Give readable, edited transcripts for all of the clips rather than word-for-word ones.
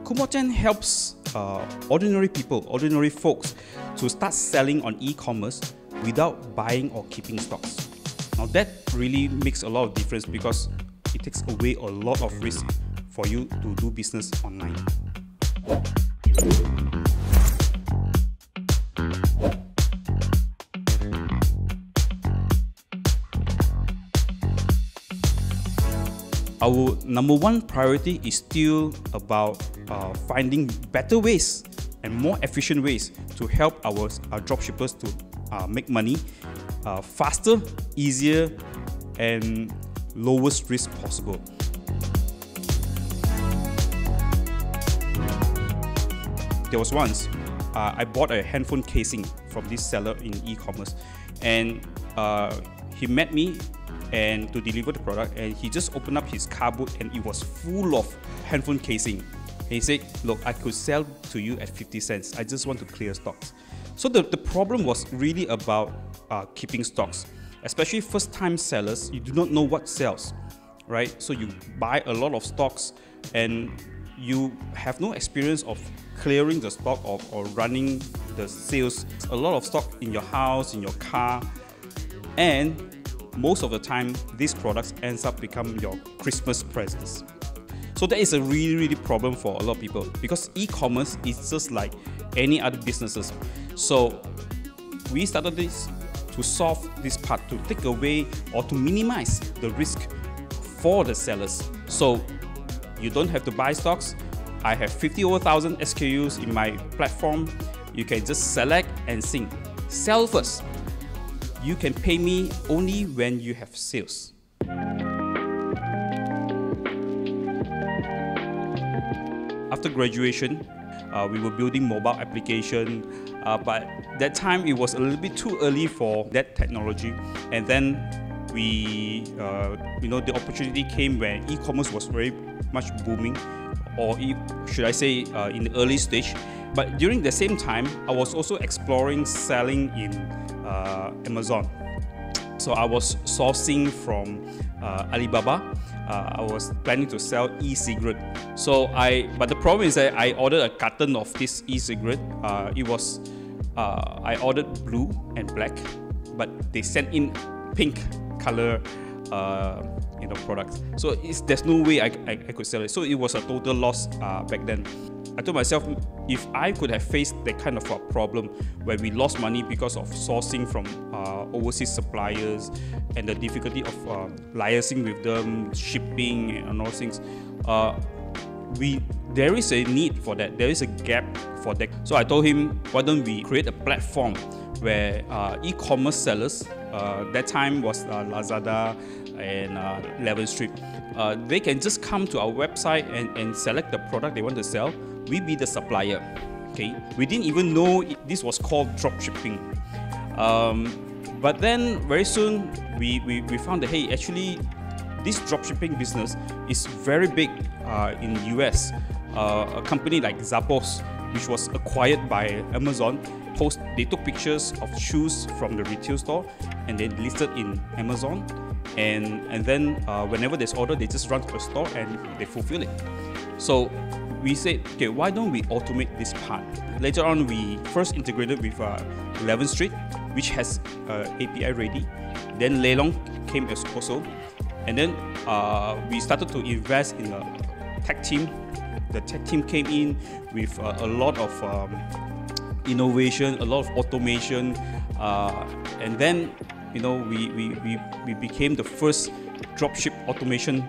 Kumoten helps ordinary people, ordinary folks to start selling on e-commerce without buying or keeping stocks. Now that really makes a lot of difference because it takes away a lot of risk for you to do business online. Our number one priority is still about finding better ways and more efficient ways to help our dropshippers to make money faster, easier, and lowest risk possible. There was once I bought a handphone casing from this seller in e-commerce, and he met me and to deliver the product, and he just opened up his car boot and it was full of handphone casing. And he said, look, I could sell to you at 50 cents. I just want to clear stocks. So the problem was really about keeping stocks, especially first-time sellers. You do not know what sells, right? So you buy a lot of stocks and you have no experience of clearing the stock or running the sales. A lot of stock in your house, in your car, and most of the time, these products ends up becoming your Christmas presents. So that is a really problem for a lot of people because e-commerce is just like any other businesses. So we started this to solve this part, to take away or to minimize the risk for the sellers. So you don't have to buy stocks. I have 50,000 SKUs in my platform. You can just select and sync. Sell first. You can pay me only when you have sales. After graduation, we were building mobile application, but that time it was a little bit too early for that technology. And then we, the opportunity came where e-commerce was very much booming, or should I say, in the early stage. But during the same time, I was also exploring selling in Amazon. So I was sourcing from Alibaba. I was planning to sell e-cigarette. But the problem is that I ordered a carton of this e-cigarette. I ordered blue and black, but they sent in pink color products. So there's no way I could sell it. So it was a total loss back then. I told myself, if I could have faced that kind of a problem where we lost money because of sourcing from overseas suppliers and the difficulty of liaising with them, shipping and all those things, there is a need for that. There is a gap for that. So I told him, why don't we create a platform where e-commerce sellers, that time was Lazada and 11th Street, they can just come to our website and select the product they want to sell. We be the supplier. Okay, we didn't even know this was called dropshipping. But then very soon we found that, hey, actually this dropshipping business is very big in the US. A company like Zappos, which was acquired by Amazon, they took pictures of shoes from the retail store and they listed in Amazon. And then whenever there's order, they just run to the store and they fulfill it. So we said, okay, why don't we automate this part? Later on, we first integrated with 11th Street, which has API ready. Then Leilong came as also. And then we started to invest in a tech team. The tech team came in with a lot of innovation, a lot of automation, and then we became the first dropship automation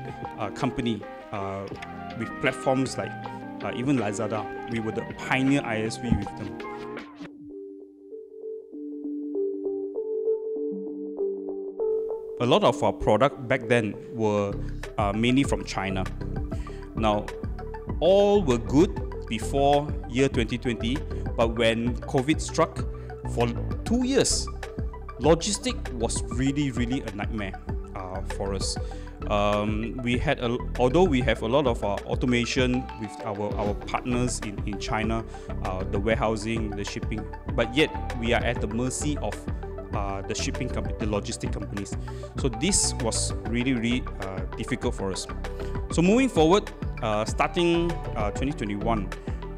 company with platforms like even Lazada. We were the pioneer ISV with them. A lot of our product back then were mainly from China. Now, all were good before year 2020, but when COVID struck, for 2 years, logistics was really a nightmare for us. Although we have a lot of automation with our partners in China, the warehousing, the shipping, but yet we are at the mercy of the shipping company, the logistic companies. So this was really difficult for us. So moving forward, starting 2021,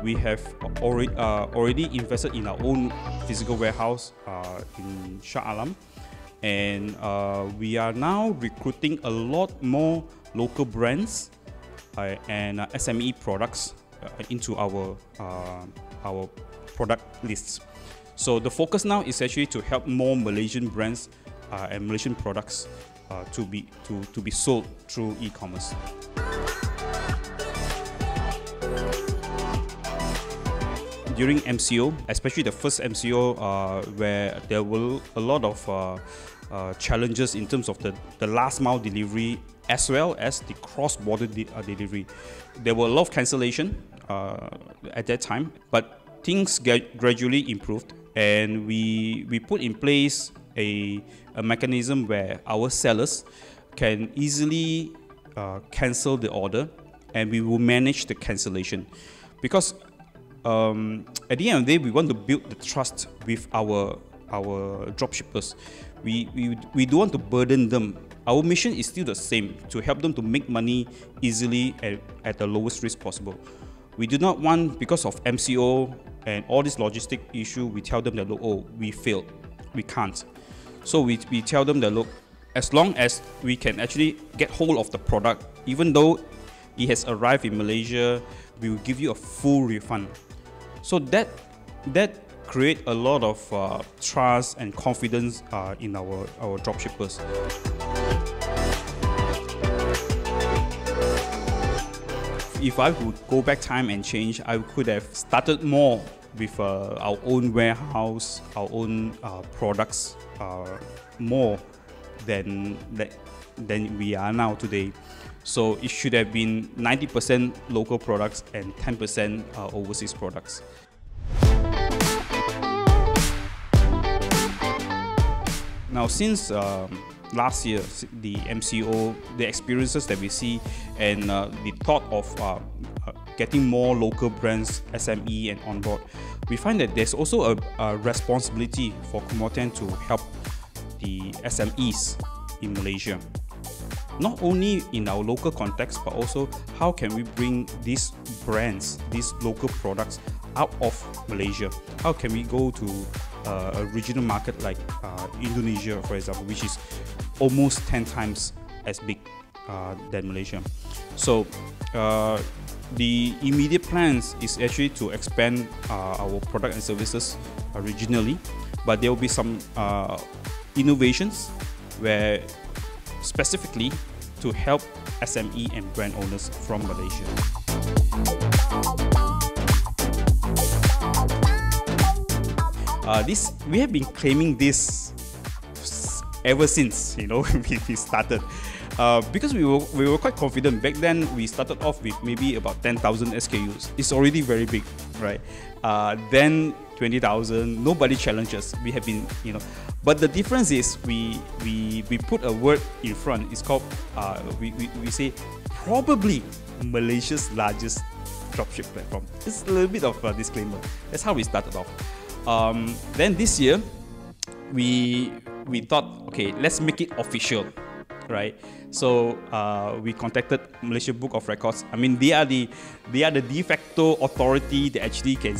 we have already invested in our own physical warehouse in Shah Alam, and we are now recruiting a lot more local brands and SME products into our product lists. So the focus now is actually to help more Malaysian brands and Malaysian products to be sold through e-commerce. During MCO, especially the first MCO, where there were a lot of challenges in terms of the last mile delivery as well as the cross-border delivery. There were a lot of cancellation at that time, but things gradually improved, and we put in place a mechanism where our sellers can easily cancel the order, and we will manage the cancellation. Because at the end of the day, we want to build the trust with our dropshippers. We don't want to burden them. Our mission is still the same, to help them to make money easily at the lowest risk possible. We do not want, because of MCO and all this logistic issue, we tell them that, look, oh, we failed, we can't. So we tell them that, look, as long as we can actually get hold of the product, even though it has arrived in Malaysia, we will give you a full refund. So that create a lot of trust and confidence in our dropshippers. If I would go back time and change, I could have started more with our own warehouse, our own products, more than we are now today. So it should have been 90% local products and 10% overseas products. Now, since last year, the MCO, the experiences that we see, and the thought of getting more local brands, SME, and on board, we find that there's also a responsibility for Kumoten to help the SMEs in Malaysia. Not only in our local context, but also how can we bring these brands, these local products out of Malaysia? How can we go to a regional market like Indonesia, for example, which is almost 10 times as big than Malaysia? So the immediate plans is actually to expand our product and services regionally, but there will be some innovations where specifically to help SME and brand owners from Malaysia. We have been claiming this ever since we started, because we were quite confident. Back then we started off with maybe about 10,000 SKUs. It's already very big, right? Then 20,000. Nobody challenges. We have been, but the difference is we put a word in front. It's called we say probably Malaysia's largest dropship platform. It's a little bit of a disclaimer. That's how we started off. Then this year, we thought, okay, let's make it official, right? So we contacted Malaysia Book of Records. I mean, they are the de facto authority that actually can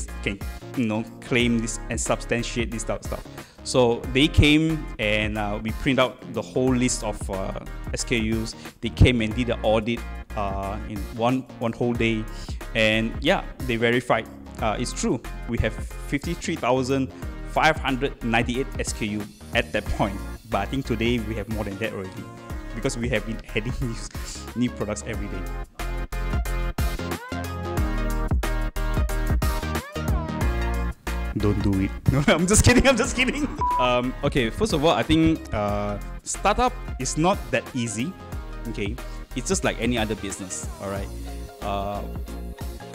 claim this and substantiate this type of stuff. So they came and we print out the whole list of SKUs. They came and did the audit in one whole day, and yeah, they verified. It's true. We have 53,598 SKU at that point, but I think today we have more than that already, because we have been adding new products every day. Don't do it. No, I'm just kidding. Okay, first of all, I think startup is not that easy. Okay, it's just like any other business. All right.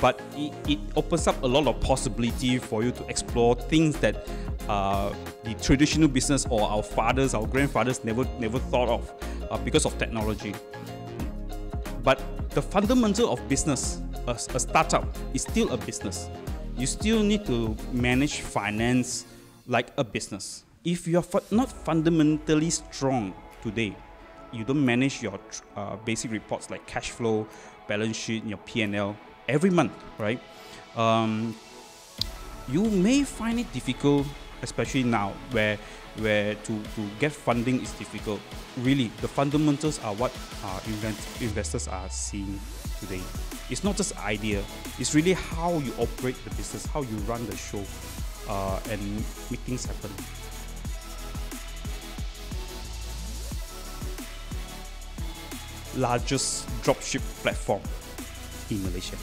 But it opens up a lot of possibility for you to explore things that the traditional business or our fathers, our grandfathers never thought of because of technology. But the fundamental of business, a startup, is still a business. You still need to manage finance like a business. If you're not fundamentally strong today, you don't manage your basic reports like cash flow balance sheet, in your P&L every month, right? You may find it difficult, especially now where to get funding is difficult. Really, the fundamentals are what investors are seeing today. It's not just idea, it's really how you operate the business, how you run the show, and make things happen. Largest dropship platform in Malaysia.